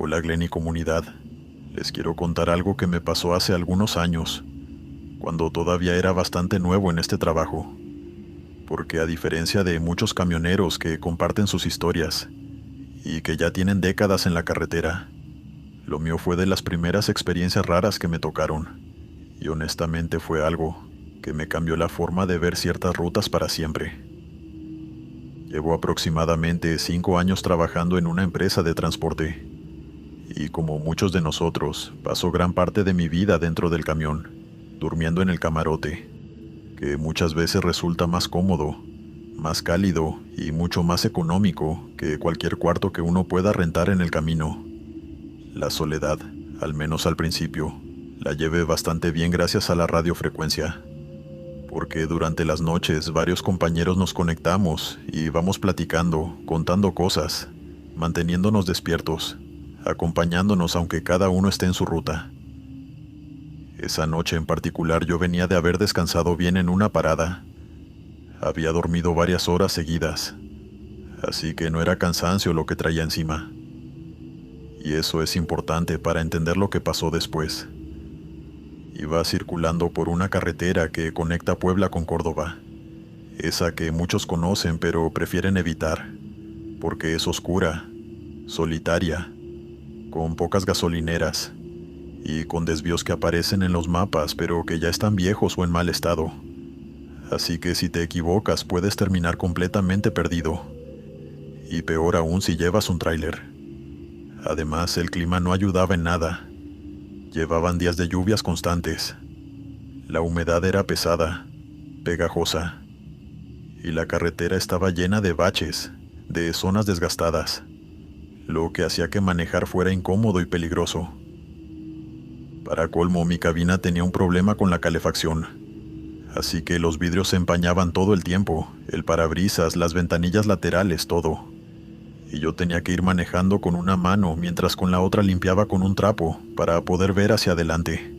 Hola Glenny comunidad, les quiero contar algo que me pasó hace algunos años, cuando todavía era bastante nuevo en este trabajo, porque a diferencia de muchos camioneros que comparten sus historias y que ya tienen décadas en la carretera, lo mío fue de las primeras experiencias raras que me tocaron, y honestamente fue algo que me cambió la forma de ver ciertas rutas para siempre. Llevo aproximadamente 5 años trabajando en una empresa de transporte, y como muchos de nosotros, paso gran parte de mi vida dentro del camión, durmiendo en el camarote, que muchas veces resulta más cómodo, más cálido y mucho más económico que cualquier cuarto que uno pueda rentar en el camino. La soledad, al menos al principio, la llevé bastante bien gracias a la radiofrecuencia, porque durante las noches varios compañeros nos conectamos y vamos platicando, contando cosas, manteniéndonos despiertos, acompañándonos aunque cada uno esté en su ruta. Esa noche en particular yo venía de haber descansado bien en una parada. Había dormido varias horas seguidas, así que no era cansancio lo que traía encima. Y eso es importante para entender lo que pasó después. Iba circulando por una carretera que conecta Puebla con Córdoba, esa que muchos conocen pero prefieren evitar, porque es oscura, solitaria, con pocas gasolineras y con desvíos que aparecen en los mapas pero que ya están viejos o en mal estado. Así que si te equivocas puedes terminar completamente perdido. Y peor aún si llevas un tráiler. Además, el clima no ayudaba en nada. Llevaban días de lluvias constantes. La humedad era pesada, pegajosa, y la carretera estaba llena de baches, de zonas desgastadas, lo que hacía que manejar fuera incómodo y peligroso. Para colmo, mi cabina tenía un problema con la calefacción, así que los vidrios se empañaban todo el tiempo, el parabrisas, las ventanillas laterales, todo. Y yo tenía que ir manejando con una mano mientras con la otra limpiaba con un trapo para poder ver hacia adelante,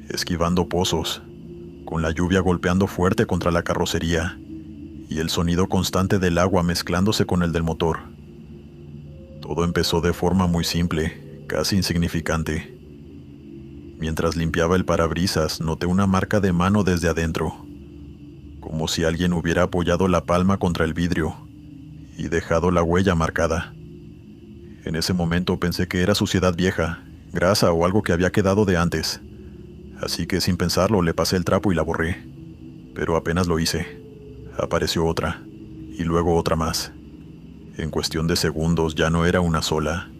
esquivando pozos, con la lluvia golpeando fuerte contra la carrocería y el sonido constante del agua mezclándose con el del motor. Todo empezó de forma muy simple, casi insignificante. Mientras limpiaba el parabrisas, noté una marca de mano desde adentro, como si alguien hubiera apoyado la palma contra el vidrio y dejado la huella marcada. En ese momento pensé que era suciedad vieja, grasa o algo que había quedado de antes, así que sin pensarlo le pasé el trapo y la borré. Pero apenas lo hice, apareció otra, y luego otra más. En cuestión de segundos ya no era una sola.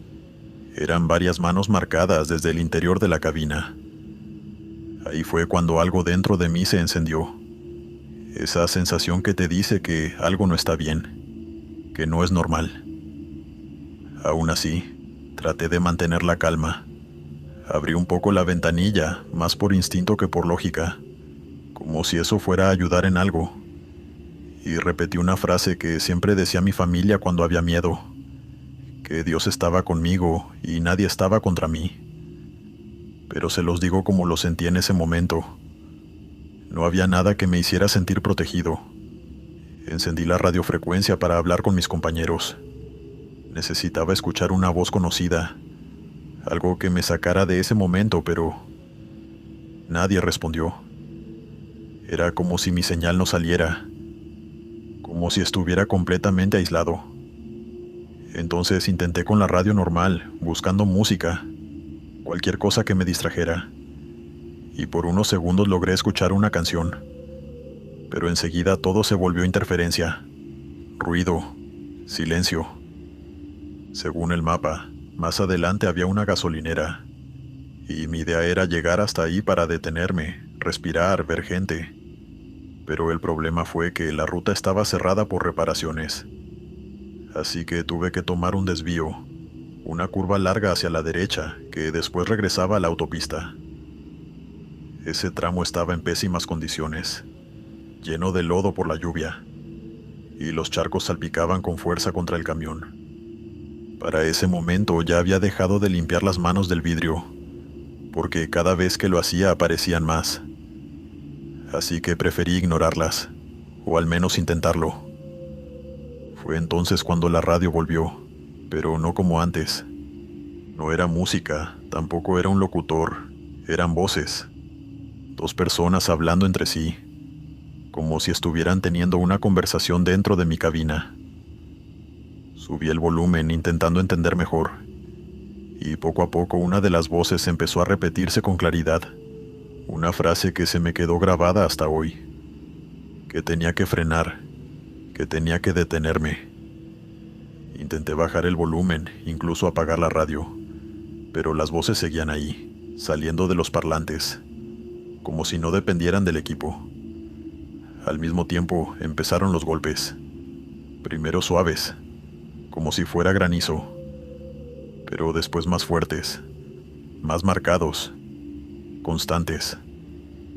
Eran varias manos marcadas desde el interior de la cabina. Ahí fue cuando algo dentro de mí se encendió. Esa sensación que te dice que algo no está bien, que no es normal. Aún así, traté de mantener la calma. Abrí un poco la ventanilla, más por instinto que por lógica, como si eso fuera a ayudar en algo. Y repetí una frase que siempre decía mi familia cuando había miedo, que Dios estaba conmigo y nadie estaba contra mí. Pero se los digo como lo sentí en ese momento. No había nada que me hiciera sentir protegido. Encendí la radiofrecuencia para hablar con mis compañeros. Necesitaba escuchar una voz conocida, algo que me sacara de ese momento, pero nadie respondió. Era como si mi señal no saliera, como si estuviera completamente aislado. Entonces intenté con la radio normal, buscando música, cualquier cosa que me distrajera, y por unos segundos logré escuchar una canción. Pero enseguida todo se volvió interferencia, ruido, silencio. Según el mapa, más adelante había una gasolinera, y mi idea era llegar hasta ahí para detenerme, respirar, ver gente. Pero el problema fue que la ruta estaba cerrada por reparaciones. Así que tuve que tomar un desvío, una curva larga hacia la derecha, que después regresaba a la autopista. Ese tramo estaba en pésimas condiciones, lleno de lodo por la lluvia, y los charcos salpicaban con fuerza contra el camión. Para ese momento ya había dejado de limpiar las manos del vidrio, porque cada vez que lo hacía aparecían más. Así que preferí ignorarlas, o al menos intentarlo. Fue entonces cuando la radio volvió, pero no como antes. No era música, tampoco era un locutor, eran voces. Dos personas hablando entre sí, como si estuvieran teniendo una conversación dentro de mi cabina. Subí el volumen intentando entender mejor, y poco a poco una de las voces empezó a repetirse con claridad, una frase que se me quedó grabada hasta hoy, que tenía que frenar, que tenía que detenerme. Intenté bajar el volumen, incluso apagar la radio, pero las voces seguían ahí, saliendo de los parlantes, como si no dependieran del equipo. Al mismo tiempo empezaron los golpes, primero suaves, como si fuera granizo, pero después más fuertes, más marcados, constantes,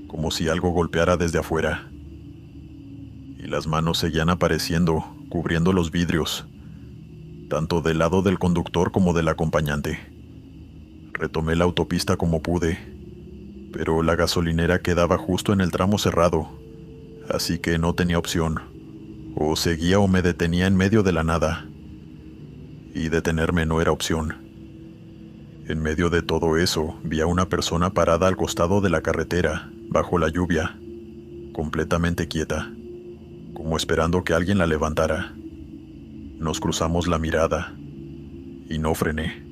como si algo golpeara desde afuera. Y las manos seguían apareciendo, cubriendo los vidrios, tanto del lado del conductor como del acompañante. Retomé la autopista como pude, pero la gasolinera quedaba justo en el tramo cerrado, así que no tenía opción. O seguía o me detenía en medio de la nada. Y detenerme no era opción. En medio de todo eso, vi a una persona parada al costado de la carretera, bajo la lluvia, completamente quieta, como esperando que alguien la levantara. Nos cruzamos la mirada, y no frené.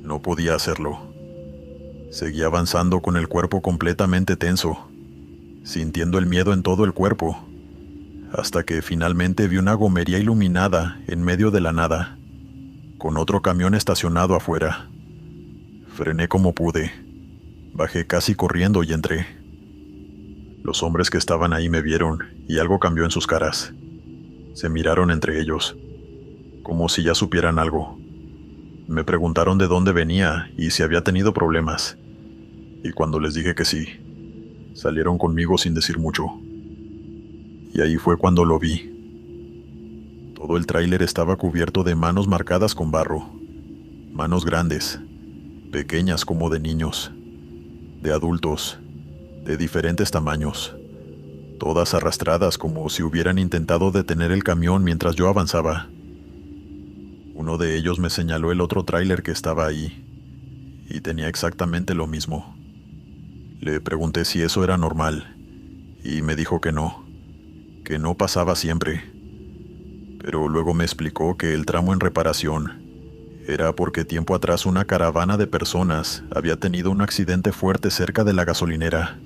No podía hacerlo. Seguí avanzando con el cuerpo completamente tenso, sintiendo el miedo en todo el cuerpo, hasta que finalmente vi una gomería iluminada en medio de la nada, con otro camión estacionado afuera. Frené como pude, bajé casi corriendo y entré. Los hombres que estaban ahí me vieron y algo cambió en sus caras. Se miraron entre ellos, como si ya supieran algo. Me preguntaron de dónde venía y si había tenido problemas. Y cuando les dije que sí, salieron conmigo sin decir mucho. Y ahí fue cuando lo vi. Todo el tráiler estaba cubierto de manos marcadas con barro. Manos grandes, pequeñas como de niños, de adultos, de diferentes tamaños, todas arrastradas como si hubieran intentado detener el camión mientras yo avanzaba. Uno de ellos me señaló el otro tráiler que estaba ahí, y tenía exactamente lo mismo. Le pregunté si eso era normal, y me dijo que no pasaba siempre. Pero luego me explicó que el tramo en reparación era porque tiempo atrás una caravana de personas había tenido un accidente fuerte cerca de la gasolinera,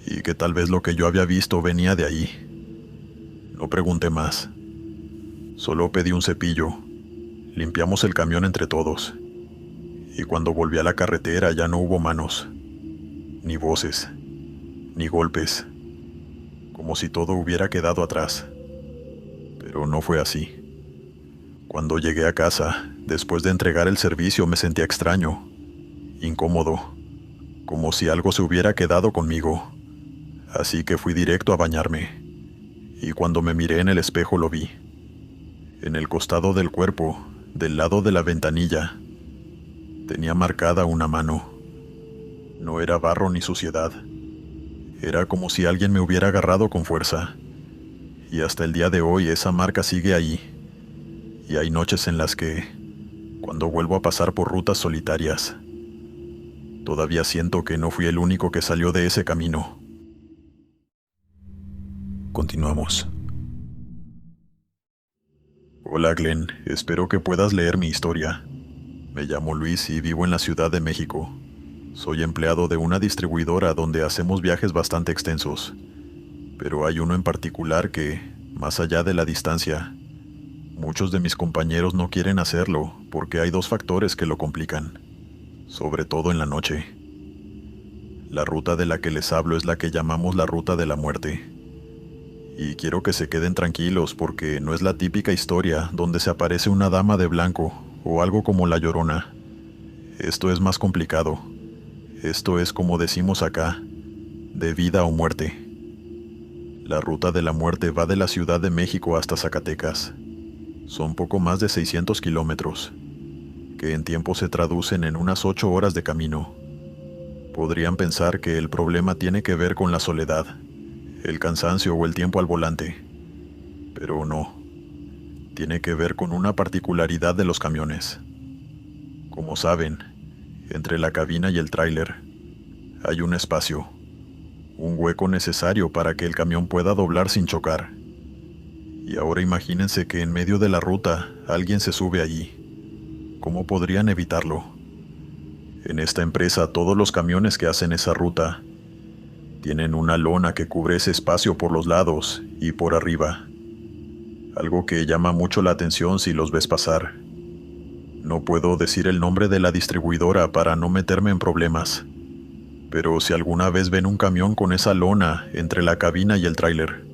y que tal vez lo que yo había visto venía de ahí. No pregunté más. Solo pedí un cepillo. Limpiamos el camión entre todos. Y cuando volví a la carretera ya no hubo manos, ni voces, ni golpes, como si todo hubiera quedado atrás. Pero no fue así. Cuando llegué a casa, después de entregar el servicio, me sentía extraño, incómodo, como si algo se hubiera quedado conmigo. Así que fui directo a bañarme, y cuando me miré en el espejo lo vi. En el costado del cuerpo, del lado de la ventanilla, tenía marcada una mano. No era barro ni suciedad. Era como si alguien me hubiera agarrado con fuerza. Y hasta el día de hoy esa marca sigue ahí. Y hay noches en las que, cuando vuelvo a pasar por rutas solitarias, todavía siento que no fui el único que salió de ese camino. Continuamos. Hola Glenn, espero que puedas leer mi historia. Me llamo Luis y vivo en la Ciudad de México. Soy empleado de una distribuidora donde hacemos viajes bastante extensos, pero hay uno en particular que, más allá de la distancia, muchos de mis compañeros no quieren hacerlo porque hay dos factores que lo complican, sobre todo en la noche. La ruta de la que les hablo es la que llamamos la ruta de la muerte. Y quiero que se queden tranquilos porque no es la típica historia donde se aparece una dama de blanco o algo como La Llorona. Esto es más complicado. Esto es, como decimos acá, de vida o muerte. La ruta de la muerte va de la Ciudad de México hasta Zacatecas. Son poco más de 600 kilómetros, que en tiempo se traducen en unas 8 horas de camino. Podrían pensar que el problema tiene que ver con la soledad, el cansancio o el tiempo al volante, pero no. Tiene que ver con una particularidad de los camiones. Como saben, entre la cabina y el tráiler hay un espacio, un hueco necesario para que el camión pueda doblar sin chocar. Y ahora imagínense que en medio de la ruta alguien se sube allí. ¿Cómo podrían evitarlo? En esta empresa todos los camiones que hacen esa ruta tienen una lona que cubre ese espacio por los lados y por arriba. Algo que llama mucho la atención si los ves pasar. No puedo decir el nombre de la distribuidora para no meterme en problemas, pero si alguna vez ven un camión con esa lona entre la cabina y el tráiler,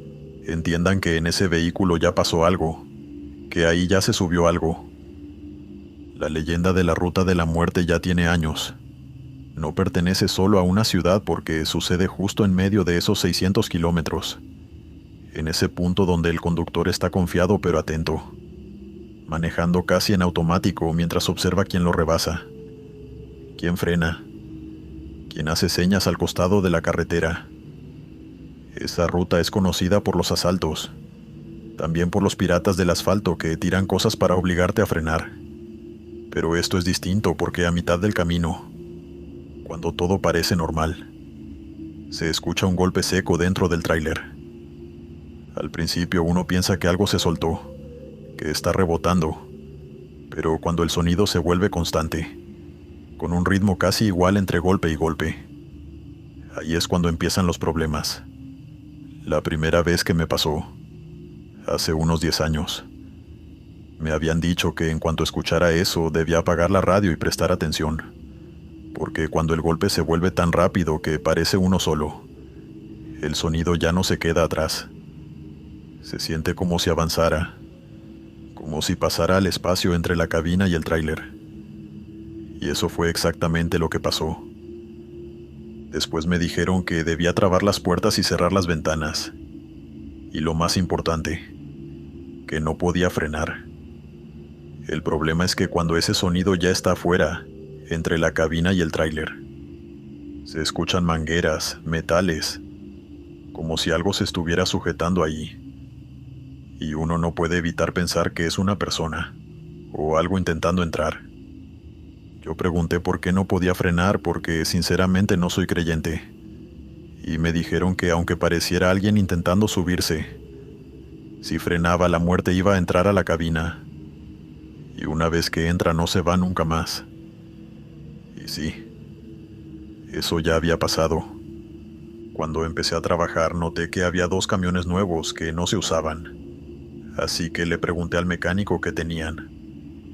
entiendan que en ese vehículo ya pasó algo, que ahí ya se subió algo. La leyenda de la Ruta de la Muerte ya tiene años. No pertenece solo a una ciudad porque sucede justo en medio de esos 600 kilómetros. En ese punto donde el conductor está confiado pero atento, manejando casi en automático mientras observa quién lo rebasa, quién frena, quién hace señas al costado de la carretera. Esa ruta es conocida por los asaltos, también por los piratas del asfalto que tiran cosas para obligarte a frenar. Pero esto es distinto porque a mitad del camino, cuando todo parece normal, se escucha un golpe seco dentro del tráiler. Al principio uno piensa que algo se soltó, que está rebotando, pero cuando el sonido se vuelve constante, con un ritmo casi igual entre golpe y golpe, ahí es cuando empiezan los problemas. La primera vez que me pasó, hace unos 10 años, me habían dicho que en cuanto escuchara eso debía apagar la radio y prestar atención, porque cuando el golpe se vuelve tan rápido que parece uno solo, el sonido ya no se queda atrás. Se siente como si avanzara, como si pasara al espacio entre la cabina y el tráiler. Y eso fue exactamente lo que pasó. Después me dijeron que debía trabar las puertas y cerrar las ventanas. Y lo más importante, que no podía frenar. El problema es que cuando ese sonido ya está afuera, entre la cabina y el tráiler, se escuchan mangueras, metales, como si algo se estuviera sujetando allí. Y uno no puede evitar pensar que es una persona, o algo intentando entrar. Yo pregunté por qué no podía frenar porque sinceramente no soy creyente. Y me dijeron que aunque pareciera alguien intentando subirse, si frenaba la muerte iba a entrar a la cabina. Y una vez que entra no se va nunca más. Y sí, eso ya había pasado. Cuando empecé a trabajar noté que había 2 camiones nuevos que no se usaban. Así que le pregunté al mecánico qué tenían,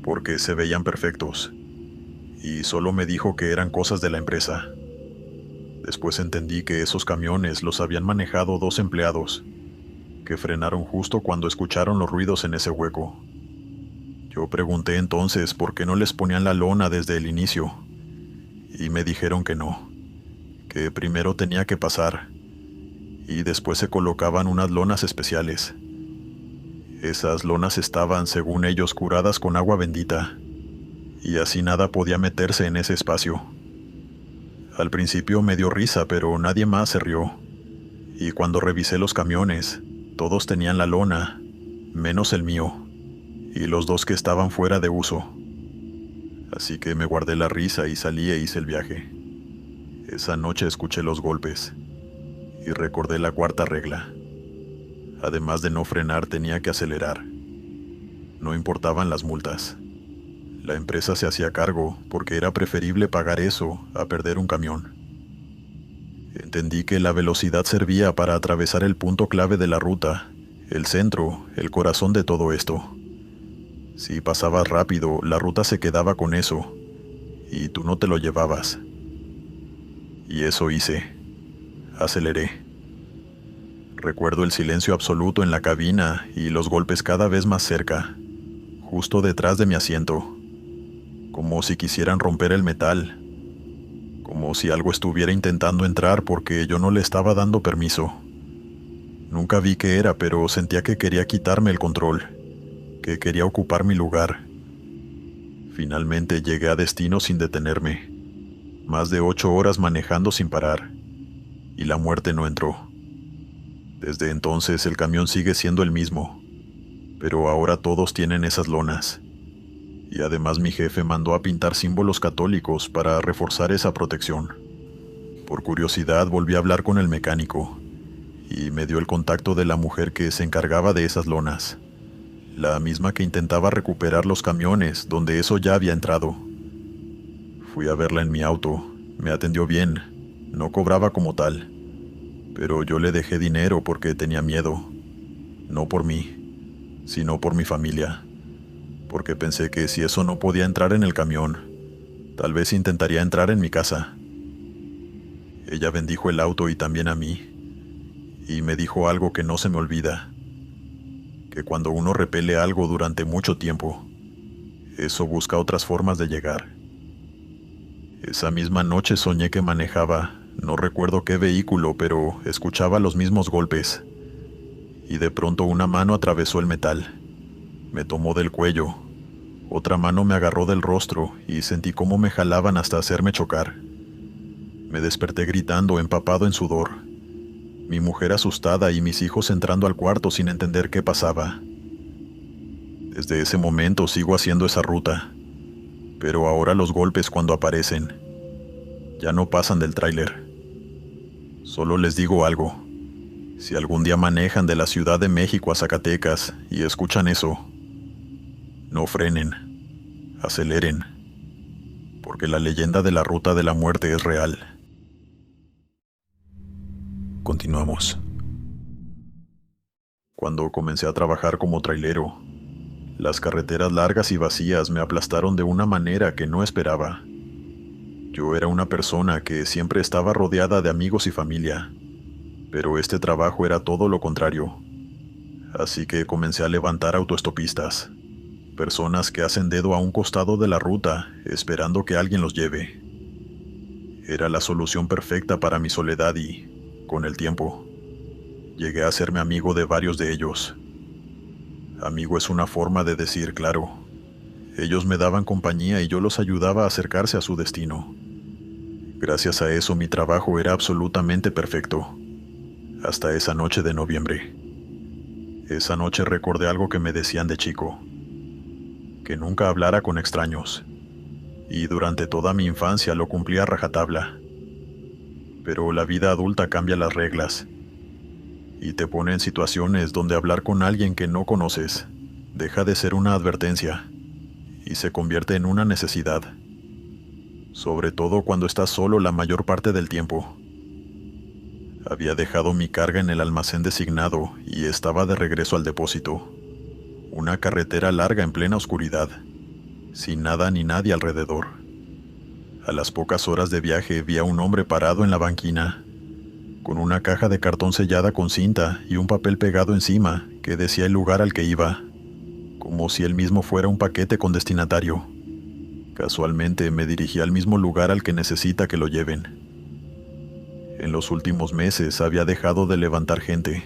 porque se veían perfectos. Y solo me dijo que eran cosas de la empresa. Después entendí que esos camiones los habían manejado 2 empleados, que frenaron justo cuando escucharon los ruidos en ese hueco. Yo pregunté entonces por qué no les ponían la lona desde el inicio, y me dijeron que no, que primero tenía que pasar, y después se colocaban unas lonas especiales. Esas lonas estaban, según ellos, curadas con agua bendita, y así nada podía meterse en ese espacio. Al principio me dio risa, pero nadie más se rió, y cuando revisé los camiones, todos tenían la lona, menos el mío, y los 2 que estaban fuera de uso. Así que me guardé la risa y salí e hice el viaje. Esa noche escuché los golpes, y recordé la 4ª regla. Además de no frenar, tenía que acelerar. No importaban las multas. La empresa se hacía cargo porque era preferible pagar eso a perder un camión. Entendí que la velocidad servía para atravesar el punto clave de la ruta, el centro, el corazón de todo esto. Si pasabas rápido, la ruta se quedaba con eso, y tú no te lo llevabas. Y eso hice. Aceleré. Recuerdo el silencio absoluto en la cabina y los golpes cada vez más cerca, justo detrás de mi asiento, como si quisieran romper el metal, como si algo estuviera intentando entrar porque yo no le estaba dando permiso. Nunca vi qué era, pero sentía que quería quitarme el control, que quería ocupar mi lugar. Finalmente llegué a destino sin detenerme, más de 8 horas manejando sin parar, y la muerte no entró. Desde entonces el camión sigue siendo el mismo, pero ahora todos tienen esas lonas, Y además mi jefe mandó a pintar símbolos católicos para reforzar esa protección. Por curiosidad volví a hablar con el mecánico y me dio el contacto de la mujer que se encargaba de esas lonas, la misma que intentaba recuperar los camiones donde eso ya había entrado. Fui a verla en mi auto, me atendió bien, no cobraba como tal, pero yo le dejé dinero porque tenía miedo, no por mí, sino por mi familia, porque pensé que si eso no podía entrar en el camión, tal vez intentaría entrar en mi casa. Ella bendijo el auto y también a mí, y me dijo algo que no se me olvida, que cuando uno repele algo durante mucho tiempo, eso busca otras formas de llegar. Esa misma noche soñé que manejaba, no recuerdo qué vehículo, pero escuchaba los mismos golpes, y de pronto una mano atravesó el metal, me tomó del cuello, otra mano me agarró del rostro y sentí cómo me jalaban hasta hacerme chocar. Me desperté gritando, empapado en sudor. Mi mujer asustada y mis hijos entrando al cuarto sin entender qué pasaba. Desde ese momento sigo haciendo esa ruta, pero ahora los golpes cuando aparecen ya no pasan del tráiler. Solo les digo algo: si algún día manejan de la Ciudad de México a Zacatecas y escuchan eso, no frenen, aceleren, porque la leyenda de la ruta de la muerte es real. Continuamos. Cuando comencé a trabajar como trailero, las carreteras largas y vacías me aplastaron de una manera que no esperaba. Yo era una persona que siempre estaba rodeada de amigos y familia, pero este trabajo era todo lo contrario. Así que comencé a levantar autoestopistas, personas que hacen dedo a un costado de la ruta esperando que alguien los lleve. Era la solución perfecta para mi soledad y, con el tiempo, llegué a hacerme amigo de varios de ellos. Amigo es una forma de decir, claro. Ellos me daban compañía y yo los ayudaba a acercarse a su destino. Gracias a eso mi trabajo era absolutamente perfecto. Hasta esa noche de noviembre. Esa noche recordé algo que me decían de chico: que nunca hablara con extraños. Y durante toda mi infancia lo cumplí a rajatabla. Pero la vida adulta cambia las reglas y te pone en situaciones donde hablar con alguien que no conoces deja de ser una advertencia y se convierte en una necesidad, sobre todo cuando estás solo la mayor parte del tiempo. Había dejado mi carga en el almacén designado y estaba de regreso al depósito. Una carretera larga en plena oscuridad, sin nada ni nadie alrededor. A las pocas horas de viaje vi a un hombre parado en la banquina, con una caja de cartón sellada con cinta y un papel pegado encima que decía el lugar al que iba, como si él mismo fuera un paquete con destinatario. Casualmente me dirigí al mismo lugar al que necesita que lo lleven. En los últimos meses había dejado de levantar gente.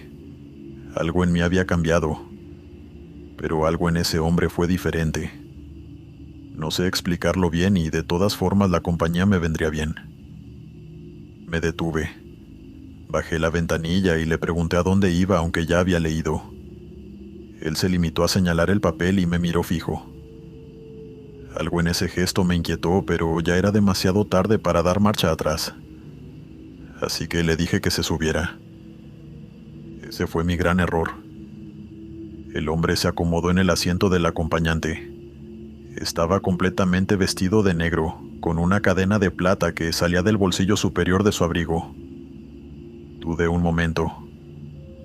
Algo en mí había cambiado, pero algo en ese hombre fue diferente. No sé explicarlo bien y de todas formas la compañía me vendría bien. Me detuve. Bajé la ventanilla y le pregunté a dónde iba, aunque ya había leído. Él se limitó a señalar el papel y me miró fijo. Algo en ese gesto me inquietó, pero ya era demasiado tarde para dar marcha atrás. Así que le dije que se subiera. Ese fue mi gran error. El hombre se acomodó en el asiento del acompañante. Estaba completamente vestido de negro, con una cadena de plata que salía del bolsillo superior de su abrigo. Dudé un momento.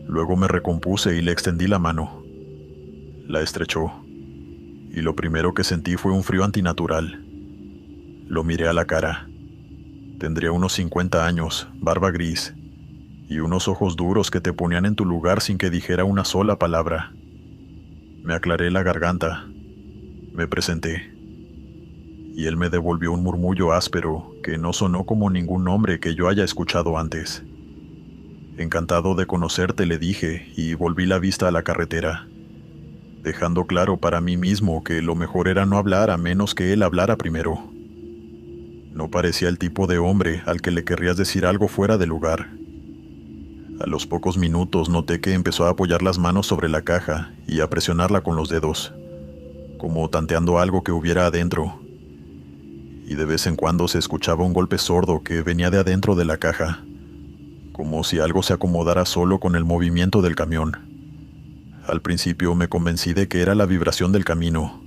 Luego me recompuse y le extendí la mano. La estrechó, y lo primero que sentí fue un frío antinatural. Lo miré a la cara. Tendría unos 50 años, barba gris, y unos ojos duros que te ponían en tu lugar sin que dijera una sola palabra. Me aclaré la garganta. Me presenté. Y él me devolvió un murmullo áspero que no sonó como ningún nombre que yo haya escuchado antes. Encantado de conocerte, le dije, y volví la vista a la carretera, dejando claro para mí mismo que lo mejor era no hablar a menos que él hablara primero. No parecía el tipo de hombre al que le querrías decir algo fuera de lugar. A los pocos minutos noté que empezó a apoyar las manos sobre la caja y a presionarla con los dedos, como tanteando algo que hubiera adentro, y de vez en cuando se escuchaba un golpe sordo que venía de adentro de la caja, como si algo se acomodara solo con el movimiento del camión. Al principio me convencí de que era la vibración del camino,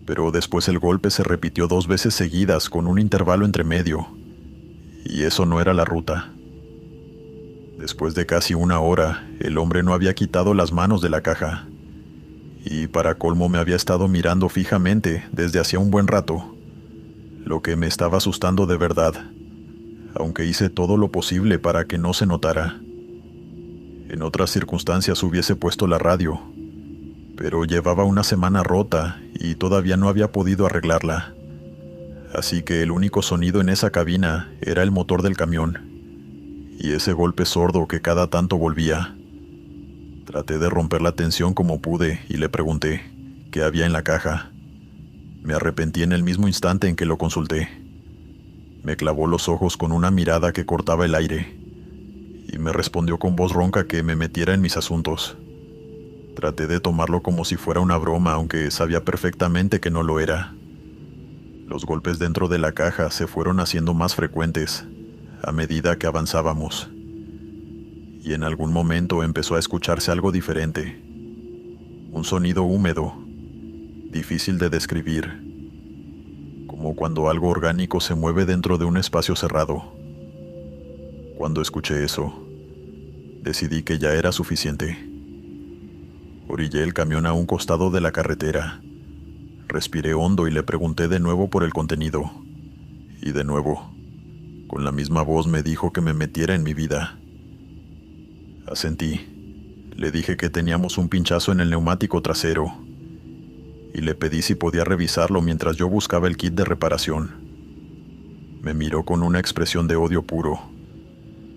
pero después el golpe se repitió 2 veces seguidas con un intervalo entre medio, y eso no era la ruta. Después de casi 1 hora, el hombre no había quitado las manos de la caja, y para colmo me había estado mirando fijamente desde hacía un buen rato, lo que me estaba asustando de verdad, aunque hice todo lo posible para que no se notara. En otras circunstancias hubiese puesto la radio, pero llevaba una semana rota y todavía no había podido arreglarla. Así que el único sonido en esa cabina era el motor del camión, y ese golpe sordo que cada tanto volvía. Traté de romper la tensión como pude y le pregunté qué había en la caja. Me arrepentí en el mismo instante en que lo consulté. Me clavó los ojos con una mirada que cortaba el aire, y me respondió con voz ronca que me metiera en mis asuntos. Traté de tomarlo como si fuera una broma, aunque sabía perfectamente que no lo era. Los golpes dentro de la caja se fueron haciendo más frecuentes a medida que avanzábamos, y en algún momento empezó a escucharse algo diferente. Un sonido húmedo, difícil de describir, como cuando algo orgánico se mueve dentro de un espacio cerrado. Cuando escuché eso, decidí que ya era suficiente. Orillé el camión a un costado de la carretera. Respiré hondo y le pregunté de nuevo por el contenido. Y de nuevo, con la misma voz me dijo que me metiera en mi vida. Asentí. Le dije que teníamos un pinchazo en el neumático trasero, y le pedí si podía revisarlo mientras yo buscaba el kit de reparación. Me miró con una expresión de odio puro.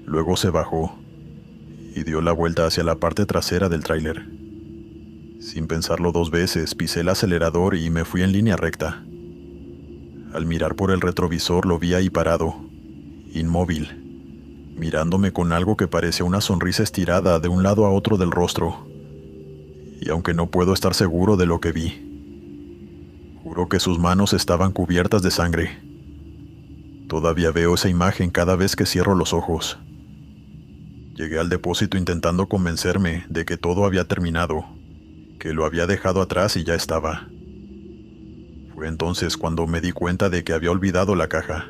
Luego se bajó y dio la vuelta hacia la parte trasera del tráiler. Sin pensarlo 2 veces, pisé el acelerador y me fui en línea recta. Al mirar por el retrovisor lo vi ahí parado, inmóvil, mirándome con algo que parecía una sonrisa estirada de un lado a otro del rostro. Y aunque no puedo estar seguro de lo que vi, juro que sus manos estaban cubiertas de sangre. Todavía veo esa imagen cada vez que cierro los ojos. Llegué al depósito intentando convencerme de que todo había terminado, que lo había dejado atrás y ya estaba. Fue entonces cuando me di cuenta de que había olvidado la caja.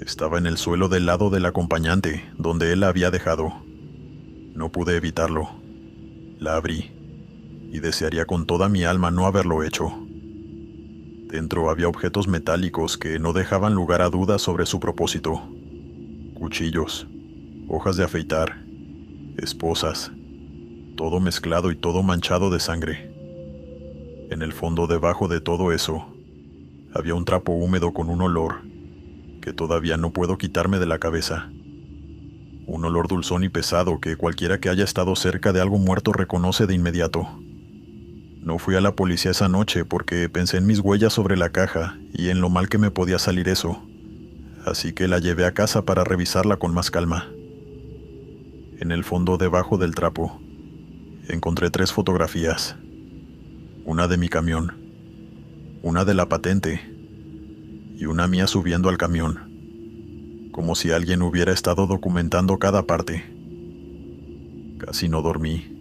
Estaba en el suelo del lado del acompañante, donde él la había dejado. No pude evitarlo. La abrí, y desearía con toda mi alma no haberlo hecho. Dentro había objetos metálicos que no dejaban lugar a dudas sobre su propósito. Cuchillos, hojas de afeitar, esposas, todo mezclado y todo manchado de sangre. En el fondo, debajo de todo eso, había un trapo húmedo con un olor que todavía no puedo quitarme de la cabeza. Un olor dulzón y pesado que cualquiera que haya estado cerca de algo muerto reconoce de inmediato. No fui a la policía esa noche porque pensé en mis huellas sobre la caja y en lo mal que me podía salir eso, así que la llevé a casa para revisarla con más calma. En el fondo, debajo del trapo, encontré 3 fotografías. Una de mi camión, una de la patente y una mía subiendo al camión, como si alguien hubiera estado documentando cada parte. Casi no dormí,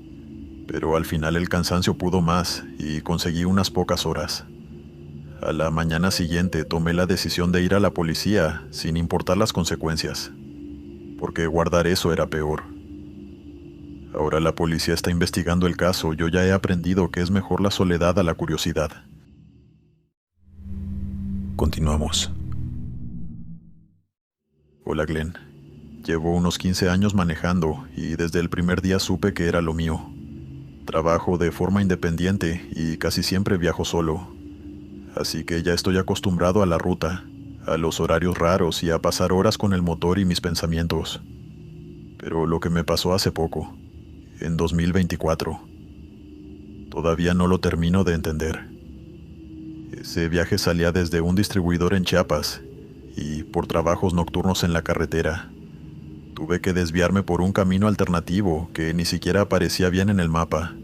pero al final el cansancio pudo más y conseguí unas pocas horas. A la mañana siguiente tomé la decisión de ir a la policía sin importar las consecuencias, porque guardar eso era peor. Ahora la policía está investigando el caso. Yo ya he aprendido que es mejor la soledad a la curiosidad. Continuamos. Hola Glenn. Llevo unos 15 años manejando y desde el primer día supe que era lo mío. Trabajo de forma independiente y casi siempre viajo solo. Así que ya estoy acostumbrado a la ruta, a los horarios raros y a pasar horas con el motor y mis pensamientos. Pero lo que me pasó hace poco, en 2024, todavía no lo termino de entender. Ese viaje salía desde un distribuidor en Chiapas y por trabajos nocturnos en la carretera, tuve que desviarme por un camino alternativo que ni siquiera aparecía bien en el mapa.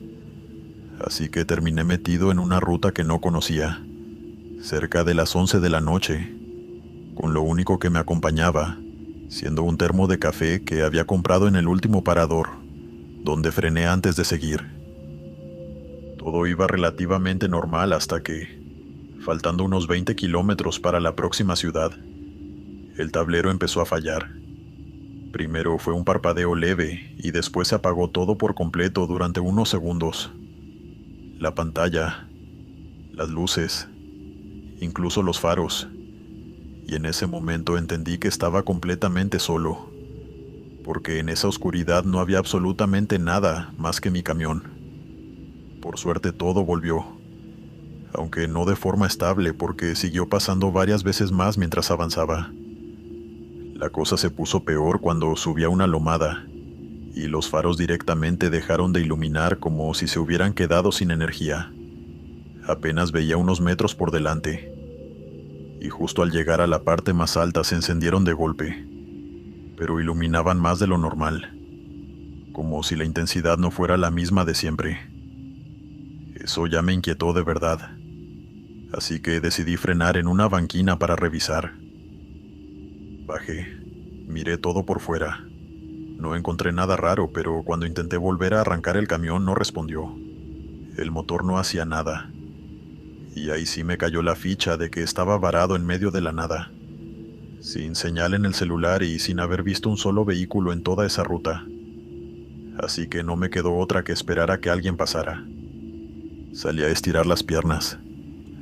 Así que terminé metido en una ruta que no conocía, cerca de las 11 de la noche, con lo único que me acompañaba, siendo un termo de café que había comprado en el último parador, donde frené antes de seguir. Todo iba relativamente normal hasta que, faltando unos 20 kilómetros para la próxima ciudad, el tablero empezó a fallar. Primero fue un parpadeo leve y después se apagó todo por completo durante unos segundos. La pantalla, las luces, incluso los faros. Y en ese momento entendí que estaba completamente solo, porque en esa oscuridad no había absolutamente nada más que mi camión. Por suerte todo volvió, aunque no de forma estable porque siguió pasando varias veces más mientras avanzaba. La cosa se puso peor cuando subí a una lomada, y los faros directamente dejaron de iluminar como si se hubieran quedado sin energía. Apenas veía unos metros por delante, y justo al llegar a la parte más alta se encendieron de golpe, pero iluminaban más de lo normal, como si la intensidad no fuera la misma de siempre. Eso ya me inquietó de verdad, así que decidí frenar en una banquina para revisar. Bajé, miré todo por fuera. No encontré nada raro, pero cuando intenté volver a arrancar el camión no respondió. El motor no hacía nada. Y ahí sí me cayó la ficha de que estaba varado en medio de la nada, sin señal en el celular y sin haber visto un solo vehículo en toda esa ruta. Así que no me quedó otra que esperar a que alguien pasara. Salí a estirar las piernas.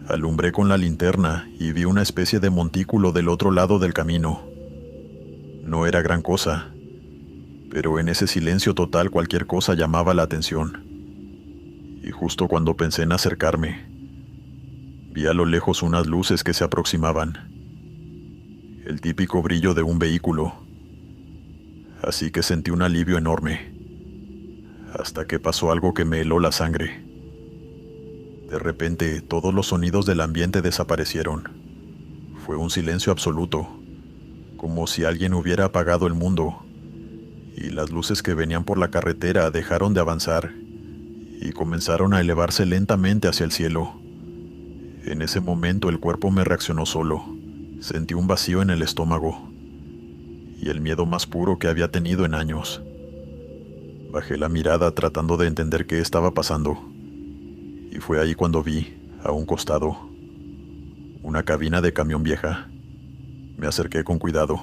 Alumbré con la linterna y vi una especie de montículo del otro lado del camino. No era gran cosa, pero en ese silencio total cualquier cosa llamaba la atención. Y justo cuando pensé en acercarme, vi a lo lejos unas luces que se aproximaban. El típico brillo de un vehículo. Así que sentí un alivio enorme, hasta que pasó algo que me heló la sangre. De repente, todos los sonidos del ambiente desaparecieron. Fue un silencio absoluto, como si alguien hubiera apagado el mundo, y las luces que venían por la carretera dejaron de avanzar y comenzaron a elevarse lentamente hacia el cielo. En ese momento el cuerpo me reaccionó solo. Sentí un vacío en el estómago y el miedo más puro que había tenido en años. Bajé la mirada tratando de entender qué estaba pasando, y fue ahí cuando vi, a un costado, una cabina de camión vieja. Me acerqué con cuidado.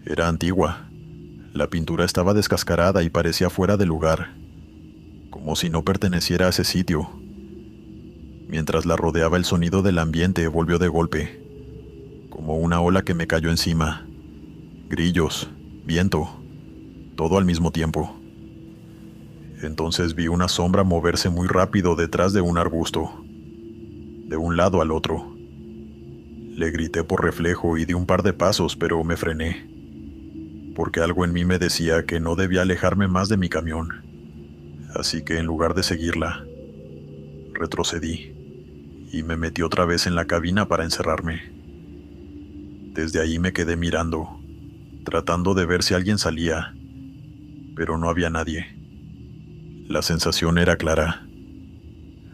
Era antigua. La pintura estaba descascarada y parecía fuera de lugar, como si no perteneciera a ese sitio. Mientras la rodeaba, el sonido del ambiente volvió de golpe, como una ola que me cayó encima. Grillos, viento, todo al mismo tiempo. Entonces vi una sombra moverse muy rápido detrás de un arbusto, de un lado al otro. Le grité por reflejo y di un par de pasos, pero me frené, porque algo en mí me decía que no debía alejarme más de mi camión. Así que en lugar de seguirla, retrocedí y me metí otra vez en la cabina para encerrarme. Desde ahí me quedé mirando, tratando de ver si alguien salía, pero no había nadie. La sensación era clara.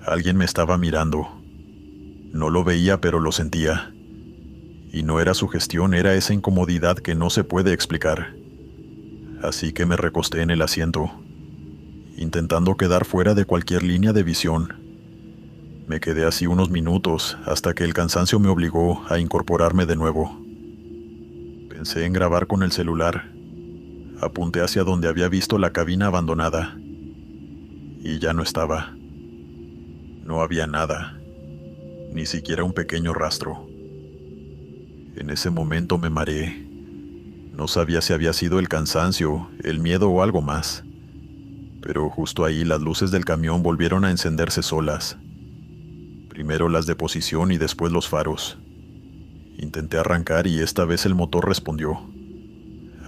Alguien me estaba mirando. No lo veía, pero lo sentía. Y no era sugestión, era esa incomodidad que no se puede explicar. Así que me recosté en el asiento, intentando quedar fuera de cualquier línea de visión. Me quedé así unos minutos hasta que el cansancio me obligó a incorporarme de nuevo. Pensé en grabar con el celular. Apunté hacia donde había visto la cabina abandonada. Y ya no estaba. No había nada, ni siquiera un pequeño rastro. En ese momento me mareé. No sabía si había sido el cansancio, el miedo o algo más. Pero justo ahí las luces del camión volvieron a encenderse solas. Primero las de posición y después los faros. Intenté arrancar y esta vez el motor respondió.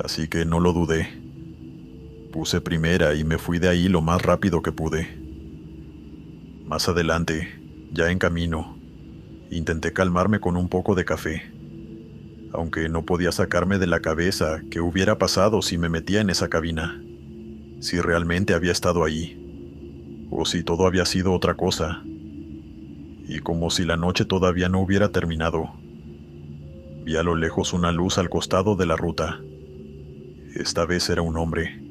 Así que no lo dudé. Puse primera y me fui de ahí lo más rápido que pude. Más adelante, ya en camino, intenté calmarme con un poco de café, aunque no podía sacarme de la cabeza qué hubiera pasado si me metía en esa cabina, si realmente había estado ahí. o si todo había sido otra cosa, y como si la noche todavía no hubiera terminado. Vi a lo lejos una luz al costado de la ruta. Esta vez era un hombre,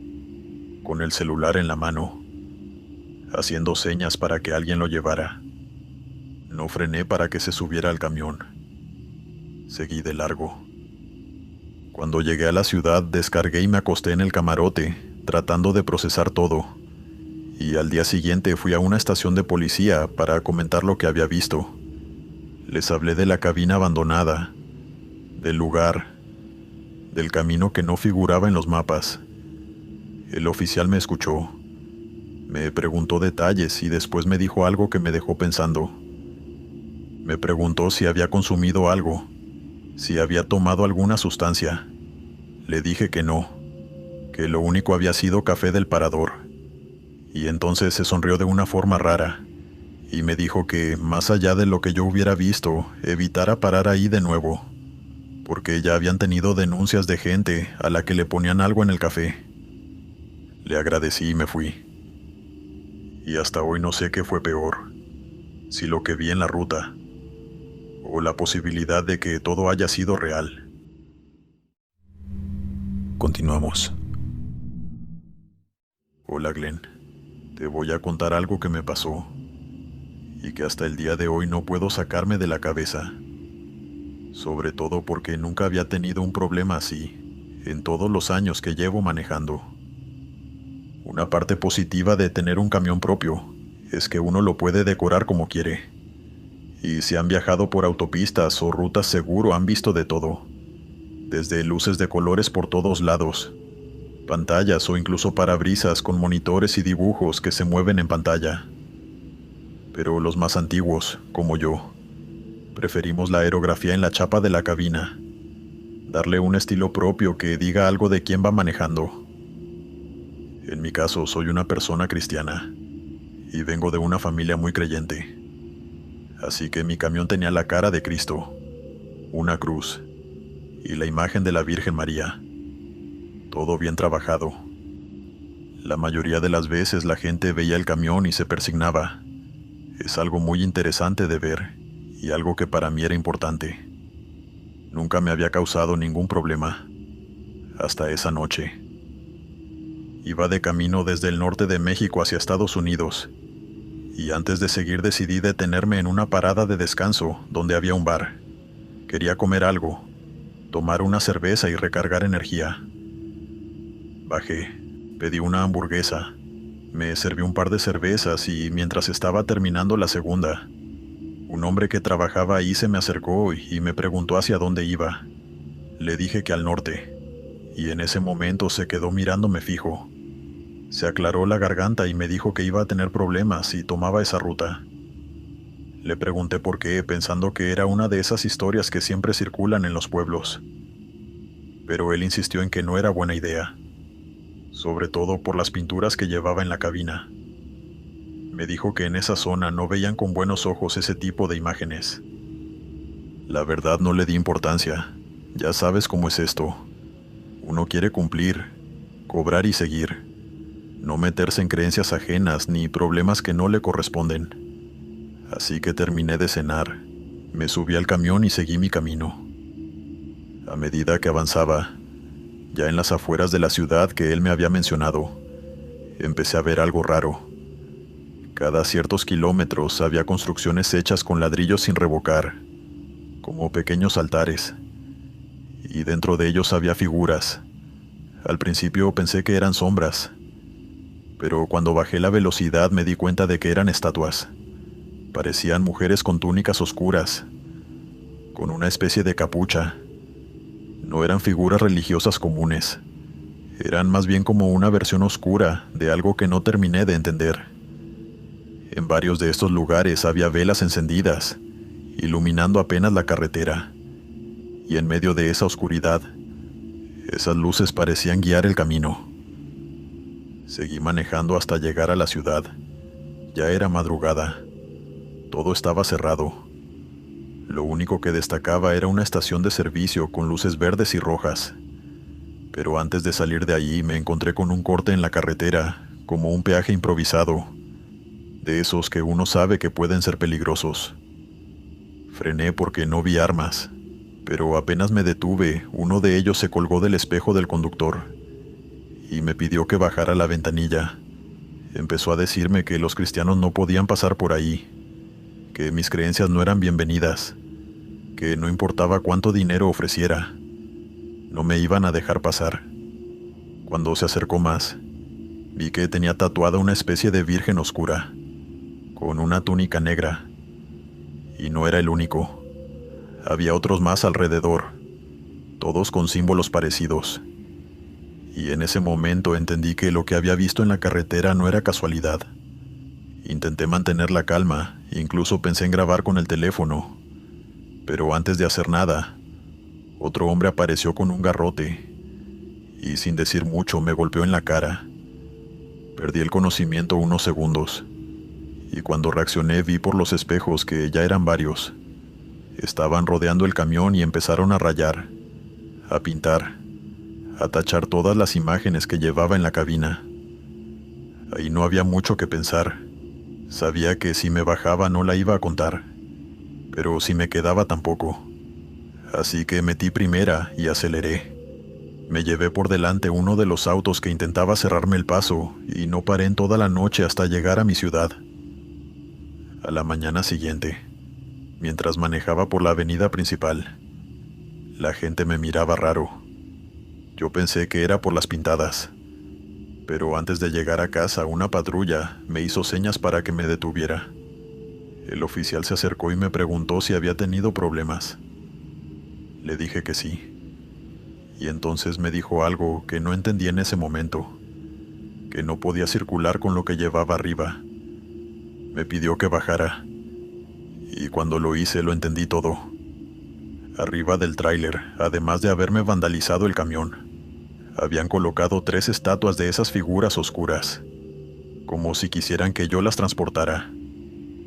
con el celular en la mano, haciendo señas para que alguien lo llevara. No frené para que se subiera al camión. Seguí de largo. Cuando llegué a la ciudad, descargué y me acosté en el camarote, tratando de procesar todo. Y al día siguiente fui a una estación de policía para comentar lo que había visto. Les hablé de la cabina abandonada, del lugar, del camino que no figuraba en los mapas. El oficial me escuchó. Me preguntó detalles y después me dijo algo que me dejó pensando. Me preguntó si había consumido algo, si había tomado alguna sustancia. Le dije que no, que lo único había sido café del parador. Y entonces se sonrió de una forma rara y me dijo que, más allá de lo que yo hubiera visto, evitara parar ahí de nuevo, porque ya habían tenido denuncias de gente a la que le ponían algo en el café. Le agradecí y me fui. Y hasta hoy no sé qué fue peor, si lo que vi en la ruta, o la posibilidad de que todo haya sido real. Continuamos. Hola Glenn, te voy a contar algo que me pasó, y que hasta el día de hoy no puedo sacarme de la cabeza. Sobre todo porque nunca había tenido un problema así, en todos los años que llevo manejando. Una parte positiva de tener un camión propio es que uno lo puede decorar como quiere. Y si han viajado por autopistas o rutas seguro han visto de todo. Desde luces de colores por todos lados, pantallas o incluso parabrisas con monitores y dibujos que se mueven en pantalla. Pero los más antiguos, como yo, preferimos la aerografía en la chapa de la cabina. Darle un estilo propio que diga algo de quién va manejando. En mi caso, soy una persona cristiana y vengo de una familia muy creyente. Así que mi camión tenía la cara de Cristo, una cruz y la imagen de la Virgen María. Todo bien trabajado. La mayoría de las veces la gente veía el camión y se persignaba. Es algo muy interesante de ver y algo que para mí era importante. Nunca me había causado ningún problema, hasta esa noche. Iba de camino desde el norte de México hacia Estados Unidos, y antes de seguir decidí detenerme en una parada de descanso donde había un bar. Quería comer algo, tomar una cerveza y recargar energía. Bajé, pedí una hamburguesa, me serví un par de cervezas y mientras estaba terminando la segunda, un hombre que trabajaba ahí se me acercó y me preguntó hacia dónde iba. Le dije que al norte, y en ese momento se quedó mirándome fijo. Se aclaró la garganta y me dijo que iba a tener problemas si tomaba esa ruta. Le pregunté por qué, pensando que era una de esas historias que siempre circulan en los pueblos. Pero él insistió en que no era buena idea, sobre todo por las pinturas que llevaba en la cabina. Me dijo que en esa zona no veían con buenos ojos ese tipo de imágenes. La verdad no le di importancia. Ya sabes cómo es esto. Uno quiere cumplir, cobrar y seguir. No meterse en creencias ajenas ni problemas que no le corresponden. Así que terminé de cenar, me subí al camión y seguí mi camino. A medida que avanzaba, ya en las afueras de la ciudad que él me había mencionado, empecé a ver algo raro. Cada ciertos kilómetros había construcciones hechas con ladrillos sin revocar, como pequeños altares, y dentro de ellos había figuras. Al principio pensé que eran sombras, pero cuando bajé la velocidad me di cuenta de que eran estatuas. Parecían mujeres con túnicas oscuras, con una especie de capucha. No eran figuras religiosas comunes, eran más bien como una versión oscura de algo que no terminé de entender. En varios de estos lugares había velas encendidas, iluminando apenas la carretera, y en medio de esa oscuridad, esas luces parecían guiar el camino. Seguí manejando hasta llegar a la ciudad. Ya era madrugada. Todo estaba cerrado. Lo único que destacaba era una estación de servicio con luces verdes y rojas. Pero antes de salir de allí me encontré con un corte en la carretera, como un peaje improvisado, de esos que uno sabe que pueden ser peligrosos. Frené porque no vi armas, pero apenas me detuve, uno de ellos se colgó del espejo del conductor y me pidió que bajara la ventanilla. Empezó a decirme que los cristianos no podían pasar por ahí, que mis creencias no eran bienvenidas, que no importaba cuánto dinero ofreciera, no me iban a dejar pasar. Cuando se acercó más, vi que tenía tatuada una especie de virgen oscura, con una túnica negra. Y no era el único. Había otros más alrededor, todos con símbolos parecidos. Y en ese momento entendí que lo que había visto en la carretera no era casualidad. Intenté mantener la calma, incluso pensé en grabar con el teléfono. Pero antes de hacer nada, otro hombre apareció con un garrote y sin decir mucho me golpeó en la cara. Perdí el conocimiento unos segundos y cuando reaccioné vi por los espejos que ya eran varios. Estaban rodeando el camión y empezaron a rayar, a pintar, a tachar todas las imágenes que llevaba en la cabina. Ahí no había mucho que pensar. Sabía que si me bajaba no la iba a contar, pero si me quedaba tampoco. Así que metí primera y aceleré. Me llevé por delante uno de los autos que intentaba cerrarme el paso y no paré en toda la noche hasta llegar a mi ciudad. A la mañana siguiente, mientras manejaba por la avenida principal, la gente me miraba raro. Yo pensé que era por las pintadas, pero antes de llegar a casa una patrulla me hizo señas para que me detuviera. El oficial se acercó y me preguntó si había tenido problemas. Le dije que sí. Y entonces me dijo algo que no entendí en ese momento, que no podía circular con lo que llevaba arriba. Me pidió que bajara, y cuando lo hice lo entendí todo. Arriba del tráiler, además de haberme vandalizado el camión, habían colocado 3 estatuas de esas figuras oscuras, como si quisieran que yo las transportara,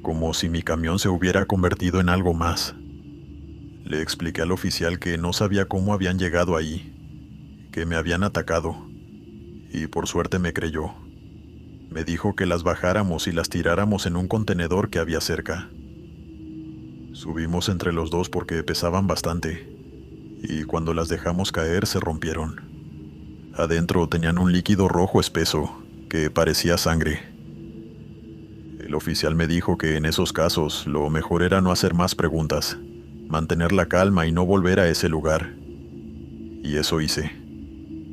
como si mi camión se hubiera convertido en algo más. Le expliqué al oficial que no sabía cómo habían llegado ahí, que me habían atacado, y por suerte me creyó. Me dijo que las bajáramos y las tiráramos en un contenedor que había cerca. Subimos entre los dos porque pesaban bastante, y cuando las dejamos caer se rompieron. Adentro tenían un líquido rojo espeso, que parecía sangre. El oficial me dijo que en esos casos lo mejor era no hacer más preguntas, mantener la calma y no volver a ese lugar. Y eso hice.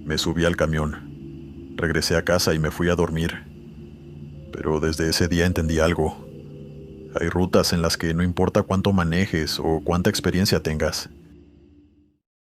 Me subí al camión, regresé a casa y me fui a dormir. Pero desde ese día entendí algo. Hay rutas en las que no importa cuánto manejes o cuánta experiencia tengas,